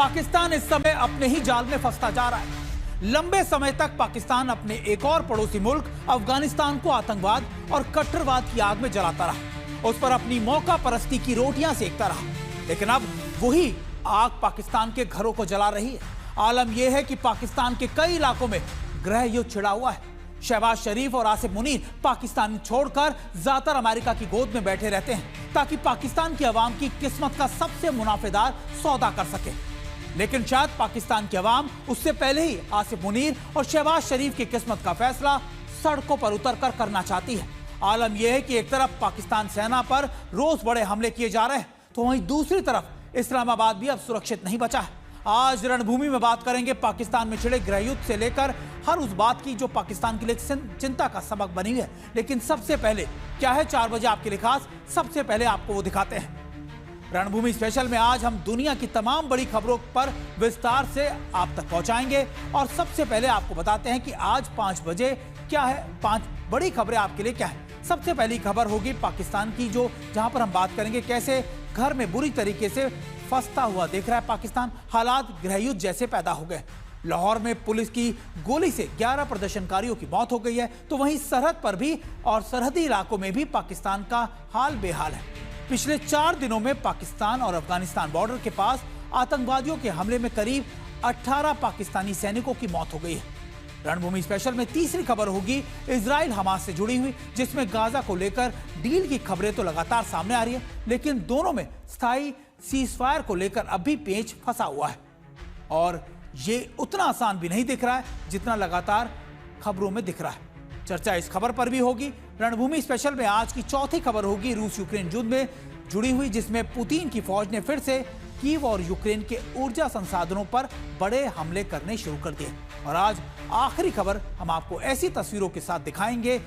पाकिस्तान इस समय अपने ही जाल में फंसता जा रहा है। लंबे समय तक पाकिस्तान अपने एक और पड़ोसी मुल्क अफगानिस्तान को आतंकवाद और कट्टरवाद की आग में जलाता रहा, उस पर अपनी मौका परस्ती की रोटियां सेकता रहा। लेकिन अब वही आग पाकिस्तान के घरों को जला रही है। आलम यह है कि पाकिस्तान के कई इलाकों में गृह युद्ध छिड़ा हुआ है। शहबाज शरीफ और आसिफ मुनीर पाकिस्तान छोड़कर ज्यादातर अमेरिका की गोद में बैठे रहते हैं ताकि पाकिस्तान की आवाम की किस्मत का सबसे मुनाफेदार सौदा कर सके। लेकिन शायद पाकिस्तान की आवाम उससे पहले ही आसिफ मुनीर और शहबाज शरीफ की किस्मत का फैसला सड़कों पर उतरकर करना चाहती है। आलम यह है कि एक तरफ पाकिस्तान सेना पर रोज बड़े हमले किए जा रहे हैं, तो वहीं दूसरी तरफ इस्लामाबाद भी अब सुरक्षित नहीं बचा है। आज रणभूमि में बात करेंगे पाकिस्तान में छिड़े गृह युद्ध से लेकर हर उस बात की जो पाकिस्तान के लिए चिंता का सबक बनी हुई है। लेकिन सबसे पहले क्या है 4 बजे आपके लिए खास, सबसे पहले आपको वो दिखाते हैं। रणभूमि स्पेशल में आज हम दुनिया की तमाम बड़ी खबरों पर विस्तार से आप तक पहुंचाएंगे और सबसे पहले आपको बताते हैं कि आज 5 बजे क्या है, 5 बड़ी खबरें आपके लिए क्या है। सबसे पहली खबर होगी पाकिस्तान की, जो जहां पर हम बात करेंगे कैसे घर में बुरी तरीके से फंसता हुआ देख रहा है पाकिस्तान। हालात गृहयुद्ध जैसे पैदा हो गए। लाहौर में पुलिस की गोली से 11 प्रदर्शनकारियों की मौत हो गई है, तो वहीं सरहद पर भी और सरहदी इलाकों में भी पाकिस्तान का हाल बेहाल है। पिछले 4 दिनों में पाकिस्तान और अफगानिस्तान बॉर्डर के पास आतंकवादियों के हमले में करीब 18 पाकिस्तानी सैनिकों की मौत हो गई है। रणभूमि स्पेशल में तीसरी खबर होगी इजराइल हमास से जुड़ी हुई, जिसमें गाजा को लेकर डील की खबरें तो लगातार सामने आ रही है, लेकिन दोनों में स्थायी सीजफायर को लेकर अभी पेच फंसा हुआ है और ये उतना आसान भी नहीं दिख रहा है जितना लगातार खबरों में दिख रहा है। चर्चा इस खबर पर भी होगी। रणभूमि स्पेशल में आज की चौथी खबर होगी रूस यूक्रेन युद्ध में जुड़ी हुई, जिसमें पुतिन की फौज ने फिर से कीव और यूक्रेन के ऊर्जा संसाधनों पर बड़े हमले करने शुरू कर दिए। और आज आखिरी खबर हम आपको ऐसी तस्वीरों के साथ दिखाएंगे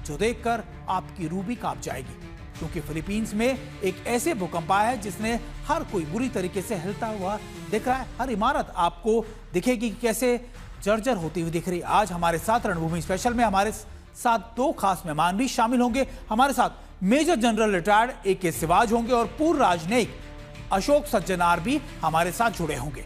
जो देखकर आपकी रूह भी कांप जाएगी, क्योंकि फिलीपींस में एक ऐसे भूकंप आया है जिसने हर कोई बुरी तरीके से हिलता हुआ दिख रहा है। हर इमारत आपको दिखेगी कैसे जर्जर होती हुई दिख रही। आज हमारे साथ रणभूमि स्पेशल में हमारे साथ 2 खास मेहमान भी शामिल होंगे। हमारे साथ major general retired AK Siwach होंगे और पूर्व राजनयिक अशोक सज्जनार भी हमारे साथ जुड़े होंगे।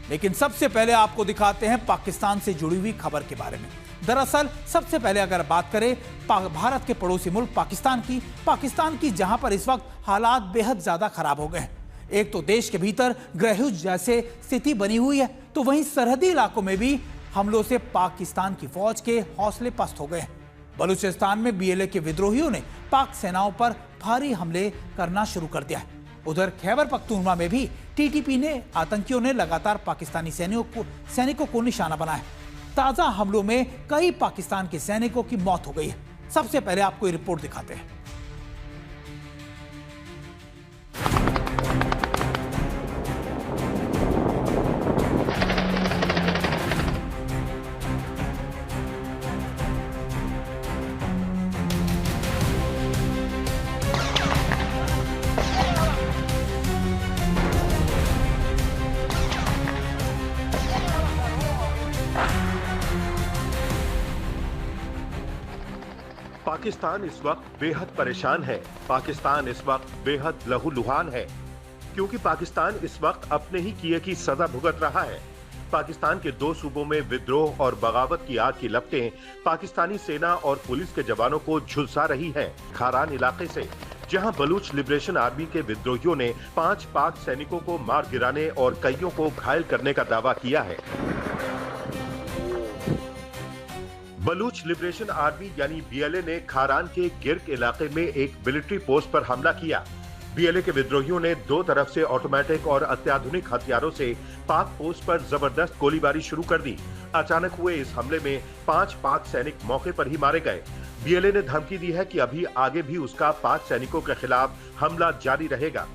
लेकिन सबसे पहले आपको दिखाते हैं पाकिस्तान से जुड़ी हुई खबर के बारे में। दरअसल सबसे पहले अगर बात करें भारत के पड़ोसी मुल्क पाकिस्तान की जहां पर इस वक्त हालात बेहद ज्यादा खराब हो गए हैं। एक तो देश के भीतर गृहयुद्ध जैसे स्थिति बनी हुई है, तो वहीं सरहदी इलाकों में भी हमलों से पाकिस्तान की फौज के हौसले पस्त हो गए हैं। बलूचिस्तान में BLA के विद्रोहियों ने पाक सेनाओं पर भारी हमले करना शुरू कर दिया है। उधर खैबर पख्तूनख्वा में भी TTP ने आतंकियों ने लगातार पाकिस्तानी सैनिकों को निशाना बनाया। ताजा हमलों में कई पाकिस्तान के सैनिकों की मौत हो गई है। सबसे पहले आपको ये रिपोर्ट दिखाते हैं। पाकिस्तान इस वक्त बेहद परेशान है। पाकिस्तान इस वक्त बेहद लहूलुहान है, क्योंकि पाकिस्तान इस वक्त अपने ही किए की सजा भुगत रहा है। पाकिस्तान के 2 सूबों में विद्रोह और बगावत की आग की लपटें पाकिस्तानी सेना और पुलिस के जवानों को झुलसा रही हैं। खारान इलाके से, जहां बलूच लिबरेशन आर्मी के विद्रोहियों ने 5 पाक सैनिकों को मार गिराने और कईयों को घायल करने का दावा किया है। बलूच लिबरेशन आर्मी यानी BLA ने खारान के गिर्क इलाके में एक मिलिट्री पोस्ट पर हमला किया। BLA के विद्रोहियों ने 2 तरफ से ऑटोमेटिक और अत्याधुनिक हथियारों से पाक पोस्ट पर जबरदस्त गोलीबारी शुरू कर दी। अचानक हुए इस हमले में 5 पाक सैनिक मौके पर ही मारे गए। BLA ने धमकी दी है कि अभी आगे भी उसका पाक सैनिकों के खिलाफ हमला जारी रहेगा।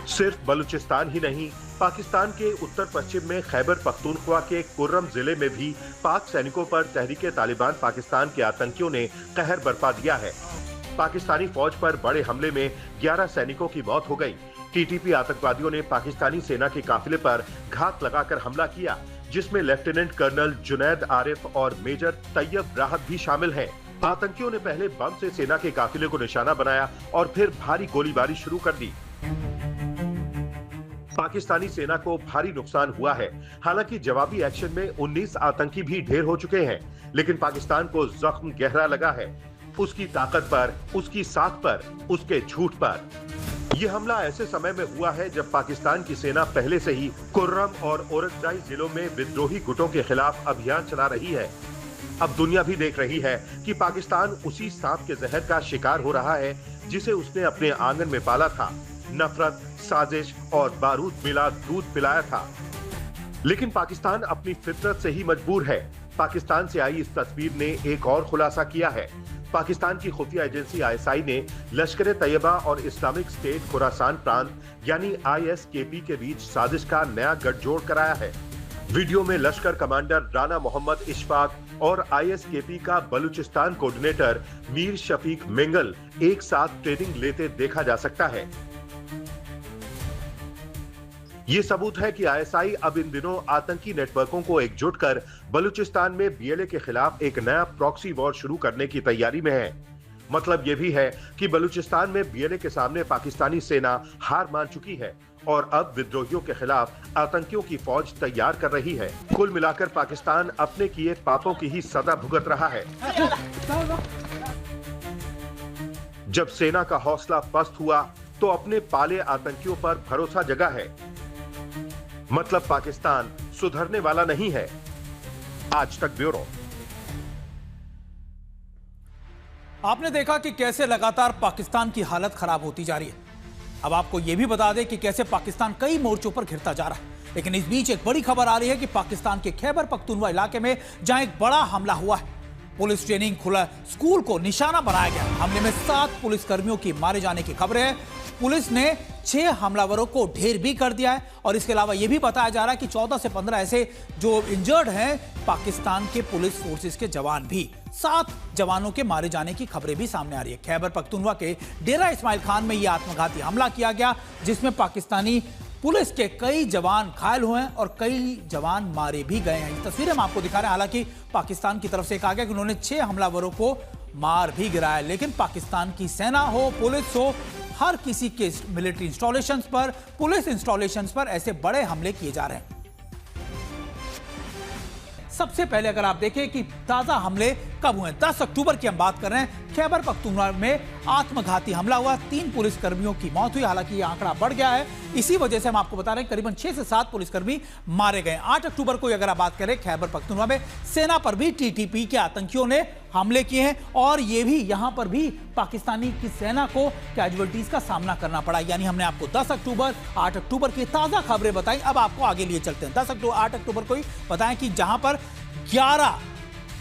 सिर्फ बलूचिस्तान ही नहीं, पाकिस्तान के उत्तर पश्चिम में खैबर पख्तूनख्वा के कुर्रम जिले में भी पाक सैनिकों पर तहरीक-ए-तालिबान पाकिस्तान के आतंकियों ने कहर बरपा दिया है। पाकिस्तानी फौज पर बड़े हमले में 11 सैनिकों की मौत हो गई। TTP आतंकवादियों ने पाकिस्तानी सेना के काफिले पर घात लगाकर हमला किया, जिसमें लेफ्टिनेंट कर्नल जुनैद आरिफ और मेजर तैयब राहत भी शामिल हैं। आतंकियों ने पहले बम से सेना के काफिले को निशाना बनाया और फिर भारी गोलीबारी शुरू कर दी। पाकिस्तानी सेना को भारी नुकसान हुआ है। हालांकि जवाबी एक्शन में 19 आतंकी भी ढेर हो चुके हैं, लेकिन पाकिस्तान को जख्म गहरा लगा है, उसकी ताकत पर, उसकी साख पर, उसके झूठ पर। यह हमला ऐसे समय में हुआ है जब पाकिस्तान की सेना पहले से ही कुर्रम और औरंगजाई जिलों में विद्रोही गुटों के खिलाफ अभियान चला रही है। अब दुनिया भी देख रही है कि पाकिस्तान उसी सांप के जहर का शिकार हो रहा है जिसे उसने अपने आंगन में पाला था। नफरत, साजिश और बारूद मिला दूध पिलाया था। लेकिन पाकिस्तान अपनी फितरत से ही मजबूर है। पाकिस्तान से आई इस तस्वीर ने एक और खुलासा किया है। पाकिस्तान की खुफिया एजेंसी ISI ने लश्कर तैयबा और इस्लामिक स्टेट खुरासान प्रांत यानी ISKP के बीच साजिश का नया गठजोड़ कराया है। वीडियो में लश्कर कमांडर राना मोहम्मद इशफाक और ISKP का बलूचिस्तान कोऑर्डिनेटर मीर शफीक मेंगल एक साथ ट्रेनिंग लेते देखा जा सकता है। ये सबूत है कि ISI अब इन दिनों आतंकी नेटवर्कों को एकजुट कर बलूचिस्तान में BLA के खिलाफ एक नया प्रॉक्सी वॉर शुरू करने की तैयारी में है। मतलब ये भी है कि बलूचिस्तान में BLA के सामने पाकिस्तानी सेना हार मान चुकी है और अब विद्रोहियों के खिलाफ आतंकियों की फौज तैयार कर रही है। कुल मिलाकर पाकिस्तान अपने किए पापों की ही सजा भुगत रहा है। जब सेना का हौसला पस्त हुआ तो अपने पाले आतंकियों पर भरोसा जगा है। मतलब पाकिस्तान सुधरने वाला नहीं है। आज तक ब्यूरो। आपने देखा कि कैसे लगातार पाकिस्तान की हालत खराब होती जा रही है। अब आपको यह भी बता दें कि कैसे पाकिस्तान कई मोर्चों पर घिरता जा रहा है। लेकिन इस बीच एक बड़ी खबर आ रही है कि पाकिस्तान के खैबर पख्तूनख्वा इलाके में जहां एक बड़ा हमला हुआ है, पुलिस ट्रेनिंग खुला स्कूल को निशाना बनाया गया। हमले में 7 पुलिसकर्मियों की मारे जाने की खबरें हैं। पुलिस ने 6 हमलावरों को ढेर भी कर दिया है और इसके अलावा यह भी बताया जा रहा है कि 14 से 15 ऐसे जो इंजर्ड हैं पाकिस्तान के पुलिस फोर्सेस के जवान भी। 7 जवानों के मारे जाने की खबरें भी सामने आ रही है। खैबर पख्तूनख्वा के डेरा इस्माइल खान में यह आत्मघाती हमला किया गया जिसमें पाकिस्तानी पुलिस के कई जवान घायल हुए हैं और कई जवान मारे भी गए हैं। तस्वीरें हम आपको दिखा रहे हैं। हालांकि पाकिस्तान की तरफ से कहा गया कि उन्होंने 6 हमलावरों को मार भी गिराया, लेकिन पाकिस्तान की सेना हो, पुलिस हो, हर किसी के मिलिट्री इंस्टॉलेशंस पर, पुलिस इंस्टॉलेशंस पर ऐसे बड़े हमले किए जा रहे हैं। सबसे पहले अगर आप देखें कि ताजा हमले कब हुए, 10 अक्टूबर की हम बात कर रहे हैं। खैबर पख्तूनख्वा में आत्मघाती हमला हुआ, 3 पुलिसकर्मियों की मौत हुई। हालांकि यह आंकड़ा बढ़ गया है, इसी वजह से हम आपको बता रहे हैं करीबन 6 से 7 पुलिसकर्मी मारे गए। 8 अक्टूबर को अगर आप बात करें खैबर पख्तूनख्वा में सेना पर भी TTP के आतंकियों ने हमले किए हैं और ये भी यहां पर भी पाकिस्तानी की सेना को कैजुअल्टीज का सामना करना पड़ा। यानी हमने आपको 10 अक्टूबर 8 अक्टूबर की ताजा खबरें बताई। अब आपको आगे लिए चलते हैं। 8 अक्टूबर को ही बताएं कि जहां पर 11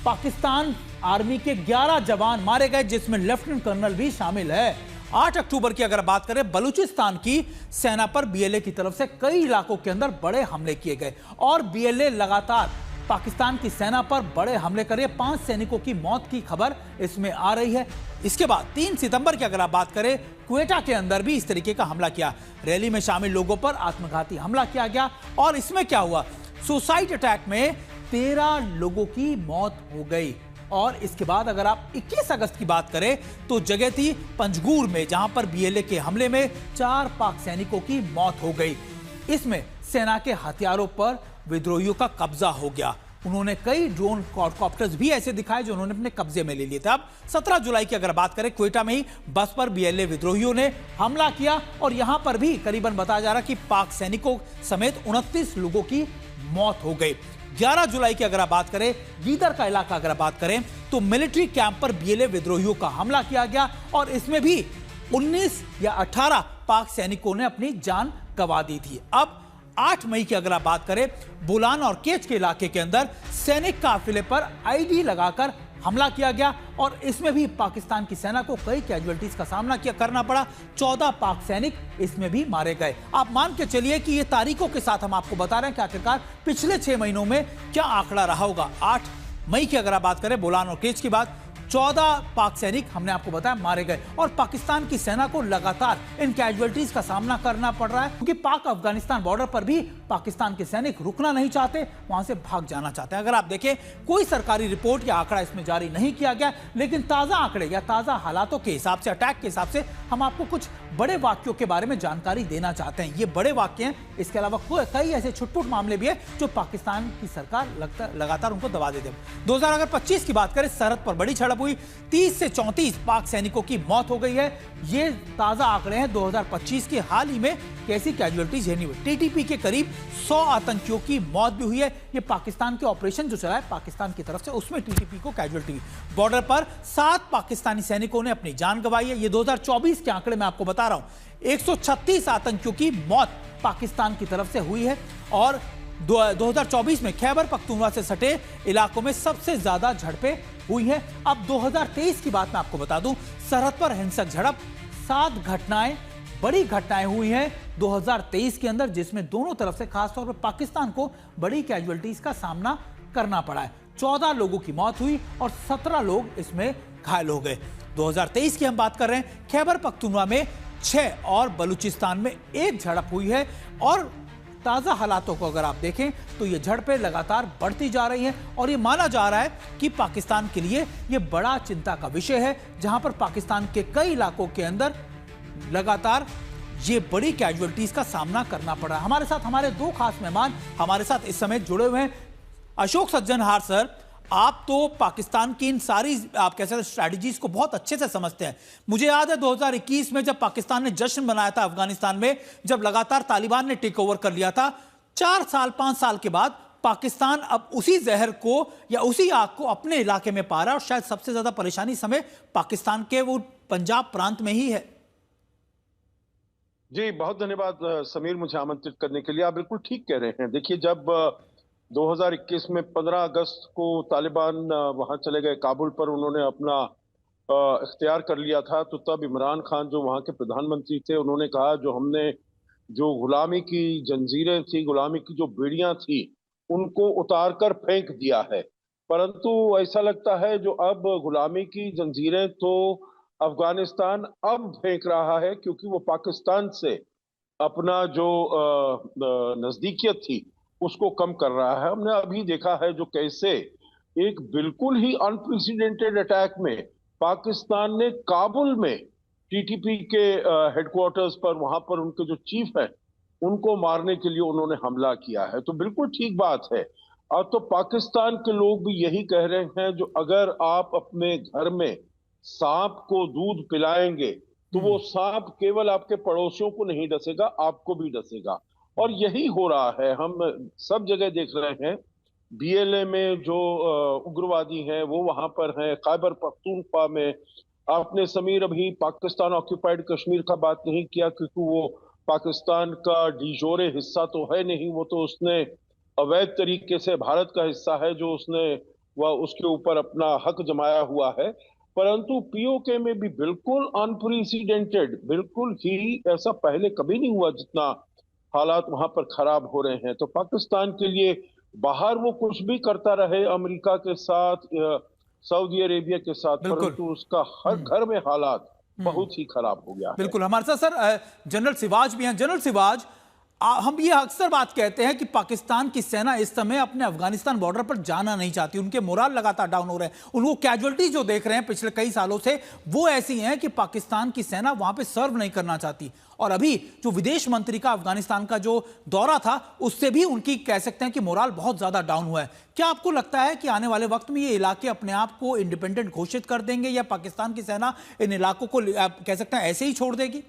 पाकिस्तान आर्मी के 11 जवान मारे गए जिसमें लेफ्टिनेंट कर्नल भी शामिल है। 8 अक्टूबर की अगर बात करें बलूचिस्तान की सेना पर BLA की तरफ से कई इलाकों के अंदर बड़े हमले किए गए और BLA लगातार पाकिस्तान की सेना पर बड़े हमले कर रही है। 5 सैनिकों की मौत की खबर इसमें आ रही है। इसके बाद 3 सितंबर की अगर आप बात करें क्वेटा के अंदर भी इस तरीके का हमला किया। रैली में शामिल लोगों पर आत्मघाती हमला किया गया और इसमें क्या हुआ, सुसाइड अटैक में 13 लोगों की मौत हो गई। और इसके बाद अगर आप 21 अगस्त की बात करें तो जगह थी पंजगूर में जहां पर BLA के हमले में 4 पाक सैनिकों की मौत हो गई। इसमें सेना के हथियारों पर विद्रोहियों का कब्जा हो गया। उन्होंने कई ड्रोन क्वाडकॉप्टर्स भी ऐसे दिखाए जो उन्होंने अपने कब्जे में ले लिए थे। अब 17 जुलाई की अगर बात करें क्वेटा में ही बस पर BLA विद्रोहियों ने हमला किया और यहां पर भी करीबन बताया जा रहा कि पाक सैनिकों समेत 29 लोगों की मौत हो गई। 11 जुलाई की अगर आप बात करें गीदर का इलाका अगर आप बात करें तो मिलिट्री कैंप पर BLA विद्रोहियों का हमला किया गया और इसमें भी 19 या 18 पाक सैनिकों ने अपनी जान गंवा दी थी। अब 8 मई की अगर आप बात करें बोलान और केच के इलाके के अंदर सैनिक काफिले पर ID लगाकर हमला किया गया और इसमें भी पाकिस्तान की सेना को कई कैजुअल्टीज का सामना करना पड़ा। 14 पाक सैनिक इसमें भी मारे गए। आप मान के चलिए कि ये तारीखों के साथ हम आपको बता रहे हैं कि आखिरकार पिछले 6 महीनों में क्या आंकड़ा रहा होगा। 8 मई की अगर आप बात करें बोलान और केच की बात, 14 पाक सैनिक हमने आपको बताया मारे गए और पाकिस्तान की सेना को लगातार इन कैजुअलिटीज का सामना करना पड़ रहा है, क्योंकि पाक अफगानिस्तान बॉर्डर पर भी पाकिस्तान के सैनिक रुकना नहीं चाहते, वहां से भाग जाना चाहते हैं। अगर आप देखें, कोई सरकारी रिपोर्ट या आंकड़ा इसमें जारी नहीं किया गया, लेकिन ताजा आंकड़े या ताजा हालातों के हिसाब से, अटैक के हिसाब से हम आपको कुछ बड़े वाक्यों के बारे में जानकारी देना चाहते हैं। ये बड़े वाक्य हैं, इसके अलावा कई ऐसे छुटपुट मामले भी है जो पाकिस्तान की सरकार लगातार उनको दबा देते हैं। 2025 की बात करें, सरहद पर बड़ी झड़प हुई, 30 से 34 पाक सैनिकों की मौत हो गई है। ये ताजा आंकड़े हैं 2025 के। हाल ही में कैसी कैजुअलिटीज झेलनी हुई, टीटीपी के करीब 100 आतंकियों की मौत भी हुई है। ये पाकिस्तान के ऑपरेशन जो चला है पाकिस्तान की तरफ से, उसमें टीटीपी को कैजुअलिटी हुई। बॉर्डर पर 7 पाकिस्तानी सैनिकों ने अपनी जान गंवाई है। ये 2024 के आंकड़े मैं आपको बता रहा हूं। 136 आतंकियों की मौत पाकिस्तान की तरफ से हुई है और 2024 में खैबर पख्तूनख्वा से सटे इलाकों में सबसे ज्यादा झड़पें हुई हैं। अब 2023 की बात मैं आपको बता दूं, सरहद पर हिंसक झड़प 7 घटनाएं, बड़ी घटनाएं हुई हैं 2023 के अंदर, जिसमें दोनों तरफ से खासतौर पर पाकिस्तान को बड़ी कैजुअलिटीज का सामना करना पड़ा है। 14 लोगों की मौत हुई और 17 लोग इसमें घायल हो गए। 2023 की हम बात कर रहे हैं, खैबर पख्तूनख्वा में 6 और बलूचिस्तान में 1 झड़प हुई है। और ताजा हालातों को अगर आप देखें तो ये झड़पें लगातार बढ़ती जा रही हैं और ये माना जा रहा है कि पाकिस्तान के लिए ये बड़ा चिंता का विषय है, जहां पर पाकिस्तान के कई इलाकों के अंदर लगातार ये बड़ी कैजुअलिटीज का सामना करना पड़ रहा है। हमारे साथ हमारे 2 खास मेहमान हमारे साथ इस समय जुड़े हुए हैं। अशोक सज्जनहार सर, आप तो पाकिस्तान की इन सारी आप कैसे स्ट्रैटेजीज को बहुत अच्छे से समझते हैं। मुझे याद है 2021 में जब पाकिस्तान ने जश्न मनाया था अफगानिस्तान में, जब लगातार तालिबान ने टेक ओवर कर लिया था, 4 साल 5 साल के बाद पाकिस्तान अब उसी जहर को या उसी आग को अपने इलाके में पा रहा है और शायद सबसे ज्यादा परेशानी इस समय पाकिस्तान के वो पंजाब प्रांत में ही है। जी बहुत धन्यवाद समीर, मुझे आमंत्रित करने के लिए। आप बिल्कुल ठीक कह रहे हैं। देखिए, जब 2021 में 15 अगस्त को तालिबान वहां चले गए काबुल पर, उन्होंने अपना इख्तियार कर लिया था, तो तब इमरान खान जो वहां के प्रधानमंत्री थे, उन्होंने कहा जो हमने जो गुलामी की जंजीरें थी, गुलामी की जो बेड़ियां थी, उनको उतार कर फेंक दिया है। परंतु ऐसा लगता है जो अब गुलामी की जंजीरें तो अफगानिस्तान अब फेंक रहा है, क्योंकि वो पाकिस्तान से अपना जो नजदीकियत थी उसको कम कर रहा है। हमने अभी देखा है जो कैसे एक बिल्कुल ही अनप्रेसिडेंटेड अटैक में पाकिस्तान ने काबुल में टीटीपी के हेडक्वार्टर्स पर, वहां पर उनके जो चीफ है, उनको मारने के लिए उन्होंने हमला किया है। तो बिल्कुल ठीक बात है। अब तो पाकिस्तान के लोग भी यही कह रहे हैं, जो अगर आप अपने घर में सांप को दूध पिलाएंगे तो वो सांप केवल आपके पड़ोसियों को नहीं डसेगा, आपको भी डसेगा। और यही हो रहा है। हम सब जगह देख रहे हैं, बीएलए में जो उग्रवादी हैं वो वहां पर हैं, खैबर पख्तूनख्वा में। आपने समीर अभी पाकिस्तान ऑक्यूपाइड कश्मीर का बात नहीं किया, क्योंकि वो पाकिस्तान का डिजोरे हिस्सा तो है नहीं, वो तो उसने अवैध तरीके से भारत का हिस्सा है, जो उसने वह उसके ऊपर अपना हक जमाया हुआ है। परंतु पीओके में भी बिल्कुल अनप्रेसिडेंटेड, बिल्कुल ही ऐसा पहले कभी नहीं हुआ जितना हालात वहां पर खराब हो रहे हैं। तो पाकिस्तान के लिए बाहर वो कुछ भी करता रहे, अमेरिका के साथ, सऊदी अरेबिया के साथ, परंतु उसका हर घर में हालात बहुत ही खराब हो गया है। बिल्कुल। हमारे साथ सर जनरल सिवाज भी हैं। जनरल सिवाज, हम ये अक्सर बात कहते हैं कि पाकिस्तान की सेना इस समय अपने अफगानिस्तान बॉर्डर पर जाना नहीं चाहती, उनके मोराल लगातार डाउन हो रहे हैं। उनको कैजुअलिटी जो देख रहे हैं पिछले कई सालों से, वो ऐसी हैं कि पाकिस्तान की सेना वहां पे सर्व नहीं करना चाहती। और अभी जो विदेश मंत्री का अफगानिस्तान का जो दौरा था, उससे भी उनकी कह सकते हैं कि मोराल बहुत ज्यादा डाउन हुआ है। क्या आपको लगता है कि आने वाले वक्त में ये इलाके अपने आप को इंडिपेंडेंट घोषित कर देंगे, या पाकिस्तान की सेना इन इलाकों को कह सकते हैं ऐसे ही छोड़ देगी?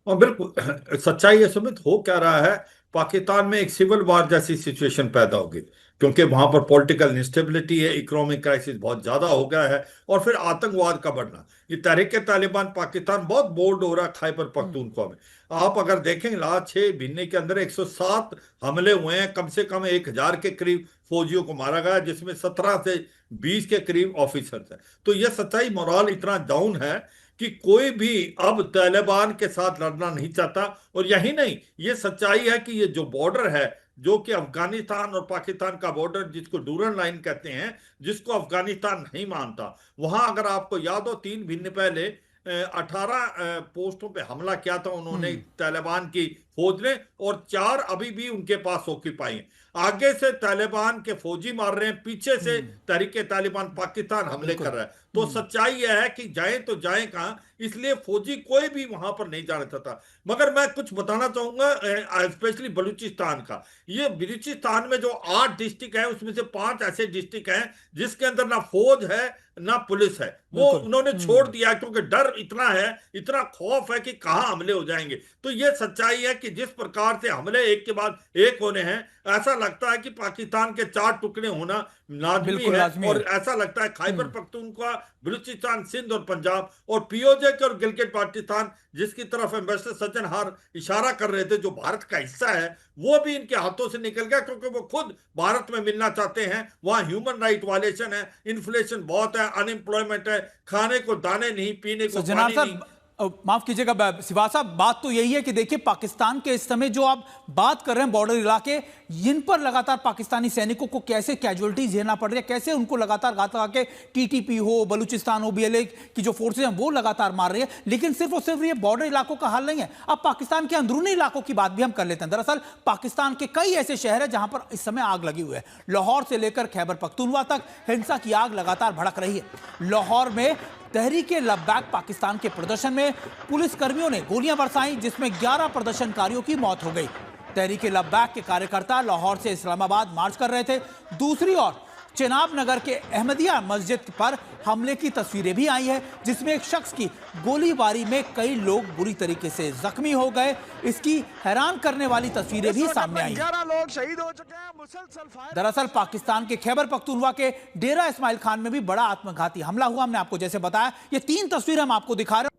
बिल्कुल सच्चाई है सुमित। हो क्या रहा है, पाकिस्तान में एक सिविल वार जैसी सिचुएशन पैदा होगी, क्योंकि वहां पर पॉलिटिकल इंस्टेबिलिटी है, इकोनॉमिक क्राइसिस बहुत ज्यादा हो गया है, और फिर आतंकवाद का बढ़ना। ये तहरीक तालिबान पाकिस्तान बहुत बोल्ड हो रहा है खैबर पख्तूनख्वा में। आप अगर देखें, लास्ट 6 महीने के अंदर 107 हमले हुए हैं, कम से कम 1000 के करीब फौजियों को मारा गया, जिसमें 17 से 20 के करीब ऑफिसर्स हैं। तो यह सच्चाई, मोराल इतना डाउन है कि कोई भी अब तालिबान के साथ लड़ना नहीं चाहता। और यही नहीं, ये सच्चाई है कि ये जो बॉर्डर है जो कि अफगानिस्तान और पाकिस्तान का बॉर्डर, जिसको डूरन लाइन कहते हैं, जिसको अफगानिस्तान नहीं मानता, वहां अगर आपको याद हो 3 महीने पहले 18 पोस्टों पे हमला किया था उन्होंने, तालिबान की फौज ने, और 4 अभी भी उनके पास ऑक्यूपाई हैं। आगे से तालिबान के फौजी मार रहे हैं, पीछे से तहरीके तालिबान पाकिस्तान हमले कर रहा है। तो सच्चाई यह है कि जाएं तो जाएं कहां, इसलिए फौजी कोई भी वहां पर नहीं जाना चाहता। मगर मैं कुछ बताना चाहूंगा स्पेशली बलूचिस्तान का। ये बलूचिस्तान में जो 8 डिस्ट्रिक्ट है, उसमें से 5 ऐसे डिस्ट्रिक्ट हैं जिसके अंदर ना फौज है ना पुलिस है। वो उन्होंने छोड़ दिया क्योंकि डर इतना है, इतना खौफ है कि कहां हमले हो जाएंगे। तो ये सच्चाई है कि जिस प्रकार से हमले एक के बाद एक होने हैं, ऐसा लगता है कि पाकिस्तान के 4 टुकड़े होना लाजमी है। और ऐसा लगता है खैबर पख्तूनख्वा, बलूचिस्तान, सिंध और पंजाब और पीओजे और गिलगित बाल्टिस्तान, जिसकी तरफ एम्बेसडर सज्जन हार इशारा कर रहे थे, जो भारत का हिस्सा है, वो भी इनके हाथों से निकल गया क्योंकि वो खुद भारत में मिलना चाहते हैं। वहां ह्यूमन राइट वायलेशन है, इन्फ्लेशन बहुत है, अनएम्प्लॉयमेंट है, खाने को दाने नहीं, पीने को पानी नहीं। माफ कीजिएगा सिवा साहब, बात तो यही है कि देखिए पाकिस्तान के इस समय जो आप बात कर रहे हैं बॉर्डर इलाके, जिन पर लगातार पाकिस्तानी सैनिकों को कैसे कैजुअलिटीज झेलना पड़ रही है, कैसे उनको लगातार घात लगा के टीटीपी हो, बलूचिस्तान हो, बीएलए की जो फोर्सेज हैं वो लगातार मार रही है। लेकिन सिर्फ और सिर्फ ये बॉर्डर इलाकों का हाल नहीं है, अब पाकिस्तान के अंदरूनी इलाकों की बात भी हम कर लेते हैं। दरअसल पाकिस्तान के कई ऐसे शहर है जहां पर इस समय आग लगी हुई है। लाहौर से लेकर खैबर पख्तूनख्वा तक हिंसा की आग लगातार भड़क रही है। लाहौर में तहरीके लब्बैक पाकिस्तान के प्रदर्शन में पुलिसकर्मियों ने गोलियां बरसाई, जिसमें 11 प्रदर्शनकारियों की मौत हो गई। तहरीके लब्बैक के कार्यकर्ता लाहौर से इस्लामाबाद मार्च कर रहे थे। दूसरी ओर चेनाब नगर के अहमदिया मस्जिद पर हमले की तस्वीरें भी आई है, जिसमें एक शख्स की गोलीबारी में कई लोग बुरी तरीके से जख्मी हो गए। इसकी हैरान करने वाली तस्वीरें भी सामने आई। 11 लोग शहीद हो चुके हैं। मुसलसल फायर। दरअसल पाकिस्तान के खैबर पख्तूनख्वा के डेरा इस्माइल खान में भी बड़ा आत्मघाती हमला हुआ। हमने आपको जैसे बताया, ये 3 तस्वीरें हम आपको दिखा रहे हैं।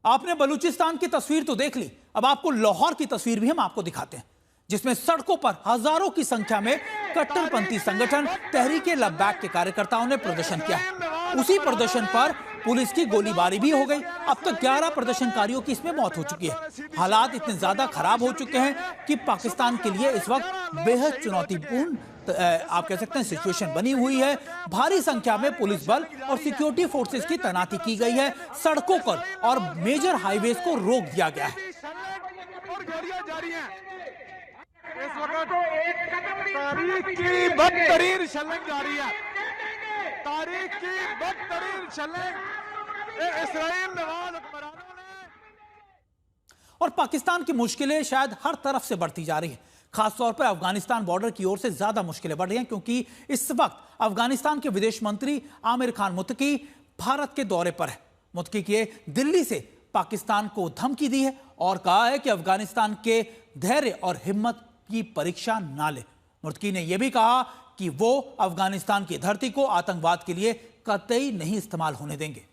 आपने बलूचिस्तान की तस्वीर तो देख ली, अब आपको लाहौर की तस्वीर भी हम आपको दिखाते हैं, जिसमें सड़कों पर हजारों की संख्या में कट्टरपंथी संगठन तहरीके लब्बैक के कार्यकर्ताओं ने प्रदर्शन किया। उसी प्रदर्शन पर पुलिस की गोलीबारी भी हो गई। अब तक 11 प्रदर्शनकारियों की इसमें मौत हो चुकी है। हालात इतने ज्यादा खराब हो चुके हैं कि पाकिस्तान के लिए इस वक्त बेहद चुनौतीपूर्ण आप कह सकते हैं सिचुएशन बनी हुई है। भारी संख्या में पुलिस बल और सिक्योरिटी फोर्सेस की तैनाती की गई है। सड़कों पर और मेजर हाईवेज को रोक दिया गया है। इस वक्त तारीख की बदतरीन शल्लें जारी है। तारीख की बदतरीन शल्लें इस्राईल नवाज हुक्मरानों ने। और पाकिस्तान की मुश्किलें शायद हर तरफ से बढ़ती जा रही है। खासतौर पर अफगानिस्तान बॉर्डर की ओर से ज्यादा मुश्किलें बढ़ रही हैं, क्योंकि इस वक्त अफगानिस्तान के विदेश मंत्री आमिर खान मुत्तकी भारत के दौरे पर है। मुत्तकी के दिल्ली से पाकिस्तान को धमकी दी है और कहा है कि अफगानिस्तान के धैर्य और हिम्मत की परीक्षा ना ले। मुत्तकी ने यह भी कहा कि वो अफगानिस्तान की धरती को आतंकवाद के लिए कतई नहीं इस्तेमाल होने देंगे।